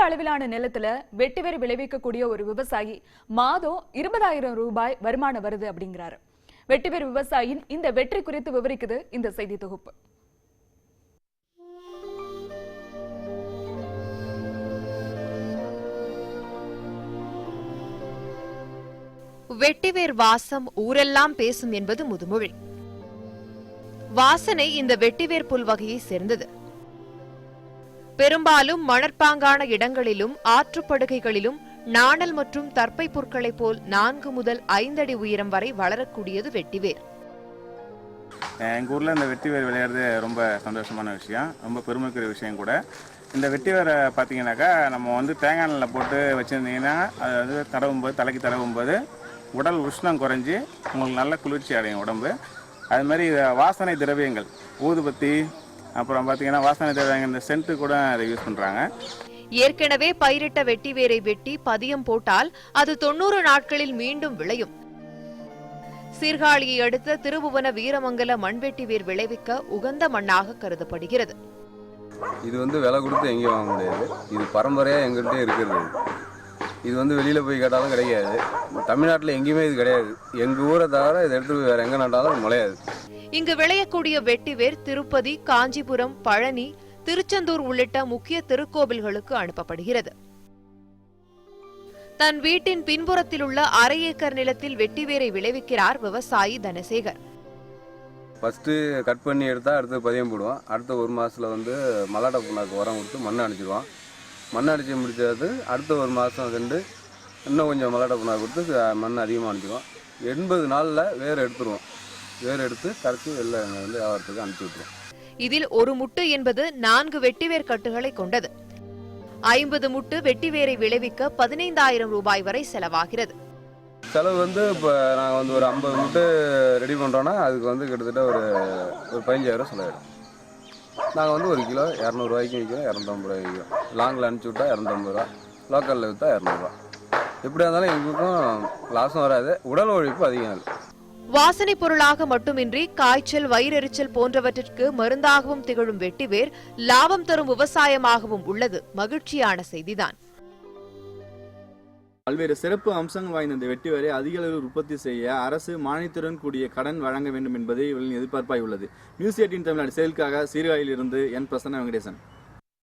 அளவிலான நிலத்துல வெட்டிவேர் விளைவிக்கக்கூடிய ஒரு விவசாயி மாதம் 20,000 ரூபாய் வருமானம் வருது அப்படிங்கிறாரு. வெட்டிவேர் விவசாயியின் இந்த வெற்றி குறித்து விவரிக்குது இந்த செய்தி தொகுப்பு. வெட்டிவேர் வாசம் ஊரெல்லாம் பேசும் என்பது முதுமொழி. வாசனை இந்த வெட்டிவேர் புல் வகையை சேர்ந்தது. பெரும்பாலும் மணற்பாங்கான இடங்களிலும் ஆற்றுப்படுகைகளிலும் நாணல் மற்றும் தற்பை புற்களைப் போல் 4 முதல் 5 அடி உயரம் வரை வளரக்கூடியது வெட்டிவேர். எங்கள் ஊரில் இந்த வெட்டிவேர் விளையாடுறது ரொம்ப சந்தோஷமான விஷயம், ரொம்ப பெருமைக்குரிய விஷயம் கூட. இந்த வெட்டிவேரை பார்த்தீங்கன்னாக்கா நம்ம தேங்காய் எண்ணெயில் போட்டு வச்சுருந்தீங்கன்னா அது தடவும்போது தலைக்கு தடவும்போது உடல் உஷ்ணம் குறைஞ்சி உங்களுக்கு நல்ல குளிர்ச்சி அடையும் உடம்பு. அதுமாதிரி வாசனை திரவியங்கள் ஊதுபத்தி அப்புறம் பார்த்தீங்கன்னா வாசனை திரவியங்கள் இந்த சென்ட்டு கூட அதை யூஸ் பண்ணுறாங்க. ஏற்கனவே பயிரிட்ட வெட்டிவேரை வெட்டி பதியம் போட்டால் அது 90 நாட்களில் மீண்டும் விளையும். சீர்காழியை அடுத்த திருபுவன வீரமங்கல மண்வெட்டிவேர் விளைவிக்க உகந்த மண்ணாக கருதப்படுகிறது. இது விலை கொடுத்து எங்கேயும் வாங்க முடியாது. இது பரம்பரையாக எங்கள்கிட்ட இருக்கிறது. இது வெளியில் போய் கேட்டாலும் கிடைக்காது. தமிழ்நாட்டில் எங்கேயுமே இது கிடையாது. எங்கள் ஊரை தவிர இதை எடுத்து போய் வேற எங்கே நட்டாலும் முளையாது. இங்கு விளையக்கூடிய வெட்டிவேர் திருப்பதி, காஞ்சிபுரம், பழனி, திருச்செந்தூர் உள்ளிட்ட முக்கிய திருக்கோவில்களுக்கு அனுப்பப்படுகிறது. தன் வீட்டின் பின்புறத்தில் உள்ள 1/2 ஏக்கர் நிலத்தில் வெட்டிவேரை விளைவிக்கிறார் விவசாயி தனசேகர். ஃபர்ஸ்ட் கட் பண்ணி எடுத்தா அடுத்து பதியம் போடுவோம். அடுத்த 1 மாசத்துல மல்லாட்டை புண்ணாக்கு உரம் கொடுத்து மண்ணை அடிச்சிடுவோம். மண்ணை அடிச்சு முடிச்சது அடுத்த 1 மாதம் சென்று இன்னும் கொஞ்சம் மல்லாட்டை புண்ணாக்கு கொடுத்து மண் அதிகமாக அடிச்சிடுவோம். 80 நாளில் வேர் எடுத்துருவோம். வேர் எடுத்து கரைச்சி வெளில வியாபாரத்துக்கு அனுப்பிச்சி விட்டுருவோம். இதில் ஒரு முட்டு என்பது 4 வெட்டிவேர் கட்டுகளை கொண்டது. 50 முட்டு வெட்டிவேரை விளைவிக்க 15,000 ரூபாய் வரை செலவாகிறது. செலவு இப்போ நாங்கள் ஒரு 50 முட்டு ரெடி பண்ணுறோன்னா அதுக்கு கிட்டத்தட்ட ஒரு 15,000 செலவிடும். நாங்கள் 1 கிலோ 200 ரூபாய்க்கு விற்கிறோம், 250 ரூபாய்க்கு விற்கிறோம். லாங்கில் அனுப்பிச்சி விட்டா 250 ரூபா, லோக்கலில் விற்றா 200 ரூபா. எப்படியா இருந்தாலும் எங்களுக்கும் லாஸும் வராது, உடல் உழைப்பு அதிகம் இல்லை. வாசனை பொருளாக மட்டுமின்றி காய்ச்சல், வயிறெரிச்சல் போன்றவற்றிற்கு மருந்தாகவும் திகழும் வெட்டிவேர் லாபம் தரும் விவசாயமாகவும் உள்ளது மகிழ்ச்சியான செய்திதான். பல்வேறு சிறப்பு அம்சங்கள் வாய்ந்த இந்த வெட்டிவேரை அதிக அளவில் உற்பத்தி செய்ய அரசு மானியத்துடன் கூடிய கடன் வழங்க வேண்டும் என்பதே இவர்களின் எதிர்பார்ப்பாய் உள்ளது. நியூஸ் 18 தமிழ்நாடு செயலுக்காக சீர்காழியிலிருந்து என் பிரசன்ன வெங்கடேசன்.